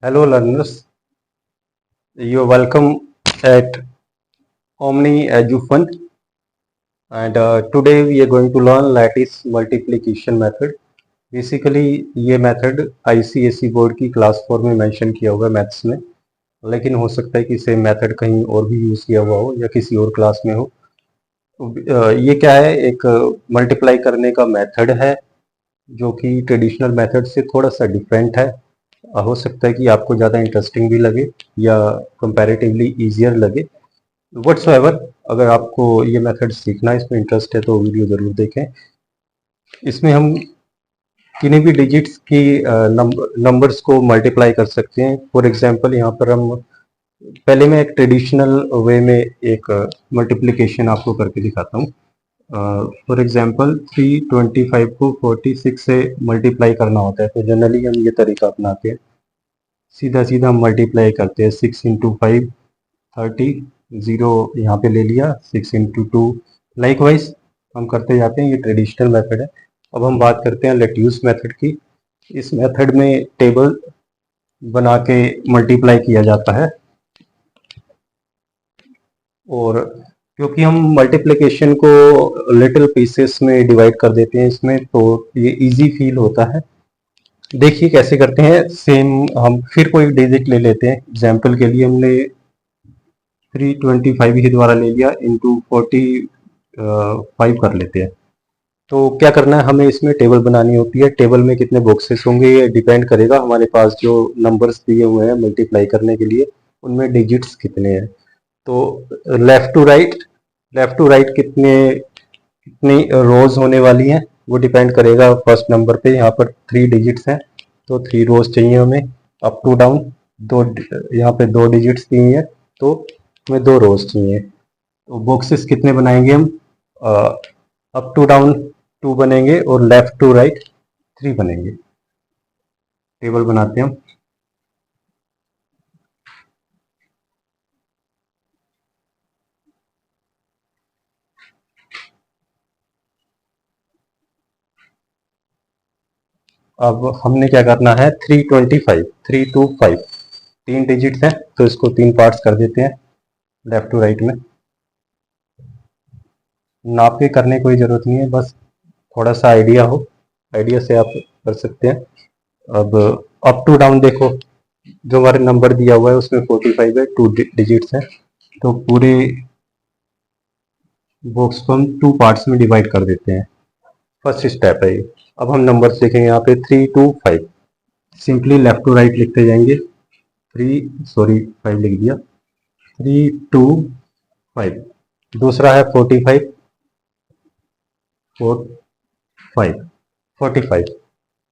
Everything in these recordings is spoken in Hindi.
Hello learners, you're welcome at Omni EduFund, and today we are going to learn lattice multiplication method. Basically ये मेथड आईसीएसई बोर्ड की क्लास 4 में मेंशन किया हुआ है मैथ्स में, लेकिन हो सकता है कि सेम मेथड कहीं और भी यूज़ किया हुआ हो या किसी और क्लास में हो। ये क्या है, एक मल्टीप्लाई करने का मेथड है जो कि ट्रेडिशनल मेथड से थोड़ा सा डिफरेंट है। हो सकता है कि आपको ज़्यादा इंटरेस्टिंग भी लगे या कंपैरेटिवली ईजियर लगे। व्हाट्सएवर, अगर आपको ये मेथड सीखना है, इसमें इंटरेस्ट है तो वीडियो ज़रूर देखें। इसमें हम किन्हीं भी डिजिट्स की नंबर्स को मल्टीप्लाई कर सकते हैं। फॉर एग्जांपल यहाँ पर हम पहले मैं एक ट्रेडिशनल वे में एक मल्टीप्लिकेशन आपको करके दिखाता हूँ। फॉर एग्जांपल 325 को 46 से मल्टीप्लाई करना होता है तो जनरली हम ये तरीका अपनाते हैं, सीधा सीधा हम मल्टीप्लाई करते हैं। 6 इंटू 5 30, ज़ीरो यहाँ पे ले लिया, 6 इंटू 2 लाइकवाइज हम करते जाते हैं। ये ट्रेडिशनल मेथड है। अब हम बात करते हैं लेट्यूस मेथड की। इस मेथड में टेबल बना के मल्टीप्लाई किया जाता है, और क्योंकि हम मल्टीप्लिकेशन को लिटिल पीसेस में डिवाइड कर देते हैं इसमें, तो ये इजी फील होता है। देखिए कैसे करते हैं। सेम हम फिर कोई डिजिट ले लेते हैं। एग्जाम्पल के लिए हमने 325 ही द्वारा ले लिया, इंटू 45 कर लेते हैं। तो क्या करना है, हमें इसमें टेबल बनानी होती है। टेबल में कितने बॉक्सेस होंगे ये डिपेंड करेगा हमारे पास जो नंबर्स दिए हुए हैं मल्टीप्लाई करने के लिए, उनमें डिजिट्स कितने हैं। तो लेफ्ट टू राइट कितने कितनी रोज होने वाली हैं वो डिपेंड करेगा फर्स्ट नंबर पे। यहाँ पर 3 डिजिट्स हैं तो 3 रोज चाहिए हमें। अप टू डाउन दो, यहाँ पे 2 डिजिट्स दी हैं तो हमें 2 रोज चाहिए। तो बॉक्सेस कितने बनाएंगे हम, अप टू डाउन 2 बनेंगे और लेफ्ट टू राइट 3 बनेंगे। टेबल बनाते हैं हम। अब हमने क्या करना है, 325 325 3 डिजिट्स हैं तो इसको 3 पार्ट्स कर देते हैं लेफ्ट टू राइट में। नाप के करने की कोई ज़रूरत नहीं है, बस थोड़ा सा आइडिया हो, आइडिया से आप कर सकते हैं। अब अप टू डाउन देखो, जो हमारे नंबर दिया हुआ है उसमें 45 है, 2 डिजिट्स हैं तो पूरे बॉक्स को हम 2 पार्ट्स में डिवाइड कर देते हैं। फर्स्ट स्टेप है ये। अब हम नंबर देखेंगे यहाँ पे 325, सिंपली लेफ्ट टू राइट लिखते जाएंगे। 5 लिख दिया, 325। दूसरा है 45, 45।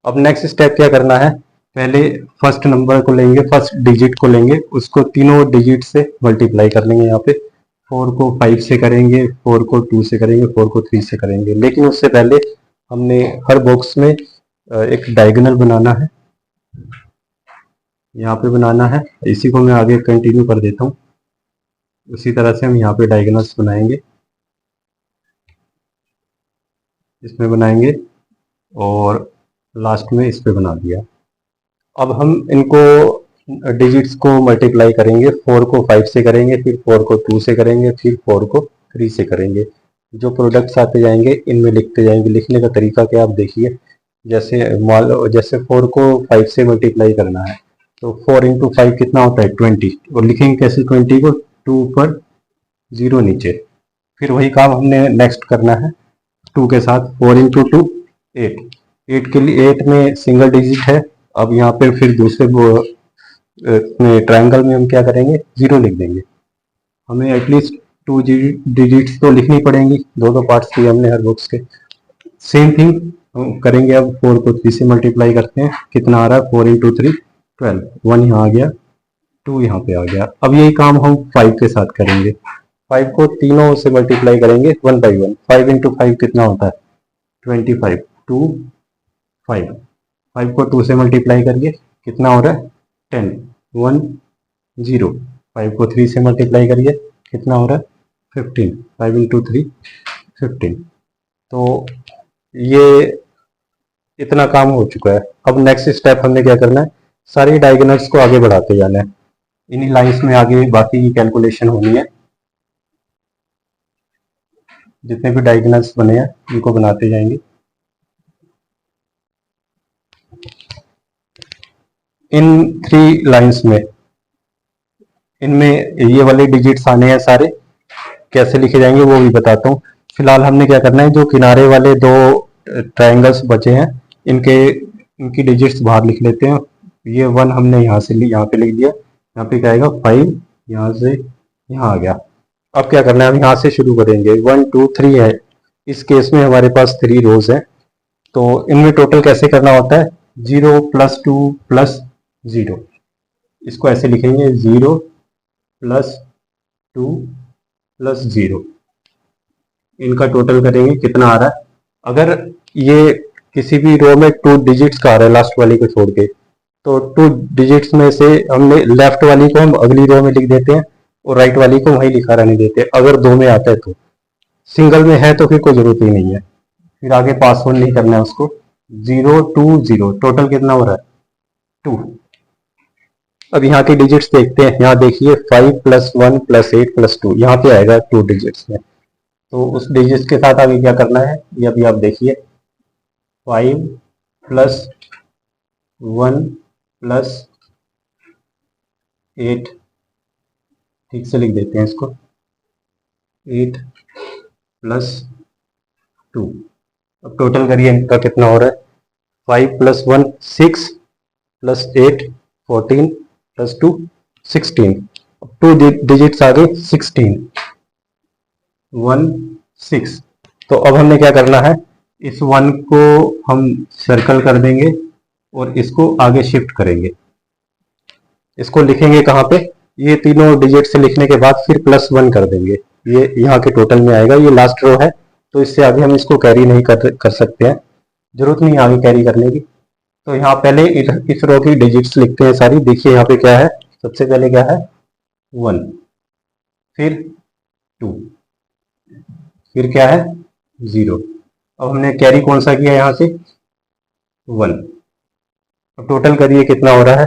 अब नेक्स्ट स्टेप क्या करना है, पहले फर्स्ट नंबर को लेंगे, फर्स्ट डिजिट को लेंगे, उसको तीनों डिजिट से मल्टीप्लाई कर लेंगे। यहाँ पे 4 को 5 से करेंगे, 4 को 2 से करेंगे, 4 को 3 से करेंगे। लेकिन उससे पहले हमने हर बॉक्स में एक डायगोनल बनाना है, यहाँ पे बनाना है। इसी को मैं आगे कंटिन्यू कर देता हूँ। उसी तरह से हम यहाँ पे डायगोनल्स बनाएंगे, इसमें बनाएंगे और लास्ट में इस पे बना दिया। अब हम इनको डिजिट्स को मल्टीप्लाई करेंगे। 4 को 5 से करेंगे, फिर 4 को 2 से करेंगे, फिर 4 को 3 से करेंगे। जो प्रोडक्ट्स आते जाएंगे इनमें लिखते जाएंगे। लिखने का तरीका क्या आप देखिए, जैसे मान लो जैसे 4 को 5 से मल्टीप्लाई करना है तो 4 इंटू 5 कितना होता है 20, और लिखेंगे कैसे 20 को, 2 ऊपर 0 नीचे। फिर वही काम हमने नेक्स्ट करना है 2 के साथ। 4 इंटू 2 8, 8 के लिए 8 में सिंगल डिजिट है। अब यहाँ पे फिर दूसरे ट्रायंगल में हम क्या करेंगे, 0 लिख देंगे। हमें एटलीस्ट 2 डिजिट्स तो लिखनी पड़ेंगी, दो पार्ट्स किए हमने हर बॉक्स के। सेम थिंग करेंगे। अब 4 को 3 से मल्टीप्लाई करते हैं, कितना आ रहा है 4 इंटू 3 12, 1 यहाँ आ गया, 2 यहाँ पे आ गया। अब यही काम हम 5 के साथ करेंगे। 5 को तीनों से मल्टीप्लाई करेंगे 1 बाई 1। 5 इंटू 5 कितना होता है 25, 2 5। 5 को 2 से मल्टीप्लाई करिए, कितना हो रहा है 10, 1 0। 5 को 3 से मल्टीप्लाई करिए, कितना हो रहा है 15। 5 इंटू 3 15। तो ये इतना काम हो चुका है। अब नेक्स्ट स्टेप हमने क्या करना है, सारे डायगोनल्स को आगे बढ़ाते जाना है। इन्हीं लाइंस में आगे बाकी की कैलकुलेशन होनी है। जितने भी डायगोनल्स बने हैं उनको बनाते जाएंगे। इन 3 लाइंस में इनमें ये वाले डिजिट्स आने हैं सारे। कैसे लिखे जाएंगे वो भी बताता हूँ। फिलहाल हमने क्या करना है, जो किनारे वाले 2 ट्रायंगल्स बचे हैं इनकी डिजिट्स बाहर लिख लेते हैं। ये 1 हमने यहाँ पे लिख दिया। यहाँ पे क्या आएगा 5, यहाँ से यहाँ आ गया। अब क्या करना है, हम यहाँ से शुरू करेंगे। 1 2 3 है। इस केस में हमारे पास 3 रोज हैं, तो इनमें टोटल कैसे करना होता है, 0 + 2 + 0। इसको ऐसे लिखेंगे 0 + 2 + 0। इनका टोटल करेंगे कितना आ रहा है। अगर ये किसी भी रो में 2 डिजिट्स का आ रहा है लास्ट वाली को छोड़ के, तो 2 डिजिट्स में से हमने लेफ्ट वाली को हम अगली रो में लिख देते हैं और राइट वाली को वहीं लिखा रहने देते हैं। अगर 2 में आता है तो, सिंगल में है तो फिर कोई जरूरत ही नहीं है। फिर आगे पास ऑन नहीं करना है उसको। 0 2 0 टोटल कितना हो रहा है 2। अब यहाँ के डिजिट्स देखते हैं। यहाँ देखिए 5 + 1 + 8 + 2, यहाँ पे आएगा 2 डिजिट्स में। तो उस डिजिट्स के साथ आगे क्या करना है ये अभी आप देखिए। 5 + 1 + 8, ठीक से लिख देते हैं इसको, 8 + 2। अब टोटल करिए इनका कितना हो रहा है। 5 + 1 6 + 8 14 + 2 16। अब 2 डिजिट्स आ गए 16 1 6। तो अब हमने क्या करना है, इस 1 को हम सर्कल कर देंगे और इसको आगे शिफ्ट करेंगे। इसको लिखेंगे कहाँ पे, ये तीनों डिजिट से लिखने के बाद फिर +1 कर देंगे। ये यहाँ के टोटल में आएगा। ये लास्ट रो है तो इससे आगे हम इसको कैरी नहीं कर सकते हैं, जरूरत नहीं आगे कैरी करने की। तो यहाँ पहले इस रो की डिजिट्स लिखते हैं सारी। देखिए यहाँ पे क्या है, सबसे पहले क्या है 1, फिर 2, फिर क्या है 0। अब हमने कैरी कौन सा किया यहाँ से 1। अब टोटल करिए कितना हो रहा है,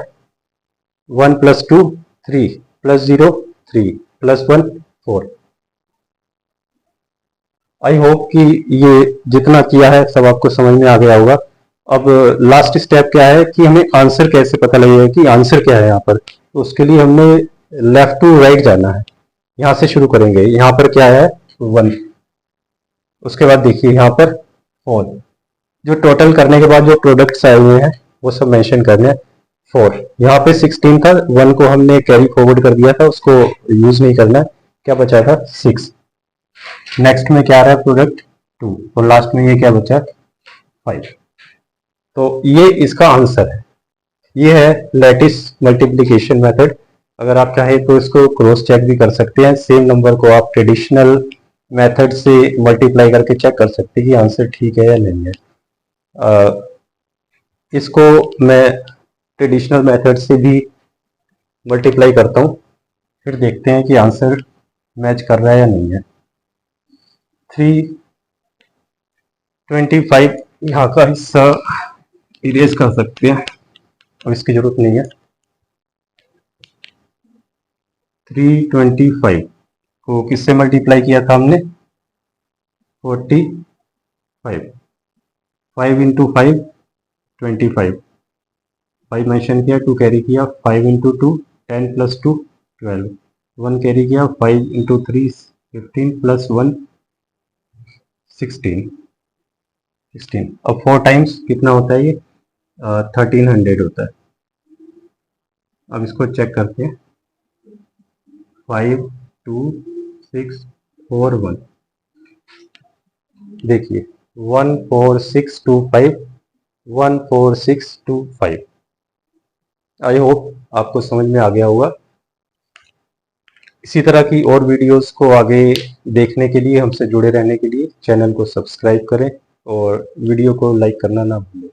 1 + 2 3 + 0 3 + 1 4। आई होप कि ये जितना किया है सब आपको समझ में आ गया होगा। अब लास्ट स्टेप क्या है कि हमें आंसर कैसे पता लगेगा कि आंसर क्या है यहाँ पर। तो उसके लिए हमने लेफ्ट टू राइट जाना है। यहाँ से शुरू करेंगे। यहाँ पर क्या है 1, उसके बाद देखिए यहाँ पर 4। जो टोटल करने के बाद जो प्रोडक्ट्स आए हुए हैं वो सब मेंशन करने हैं। 4 यहाँ पे 16 था, 1 को हमने कैरी फॉरवर्ड कर दिया था, उसको यूज नहीं करना है। क्या बचा था 6। नेक्स्ट में क्या आ रहा है प्रोडक्ट 2 और लास्ट में ये क्या बचा 5। तो ये इसका आंसर है। ये है लैटिस मल्टीप्लिकेशन मेथड। अगर आप चाहें तो इसको क्रॉस चेक भी कर सकते हैं। सेम नंबर को आप ट्रेडिशनल मेथड से मल्टीप्लाई करके चेक कर सकते हैं कि आंसर ठीक है या नहीं है। इसको मैं ट्रेडिशनल मेथड से भी मल्टीप्लाई करता हूँ, फिर देखते हैं कि आंसर मैच कर रहा है या नहीं है। 325 यहाँ का हिस्सा इरेज कर सकते हैं, अब इसकी जरूरत नहीं है। 325 को किससे मल्टीप्लाई किया था हमने 45। 5 × 5 25, 5 मेंशन किया, 2 कैरी किया, 5 × 2 10 + 2 12, 1 कैरी किया, 5 × 3 15 + 1 16। अब 4 टाइम्स कितना होता है ये 1300 होता है। अब इसको चेक करते हैं। 5 2 6 4 1, देखिए 14625 14625। आई होप आपको समझ में आ गया होगा। इसी तरह की और वीडियोस को आगे देखने के लिए, हमसे जुड़े रहने के लिए चैनल को सब्सक्राइब करें और वीडियो को लाइक करना ना भूलें।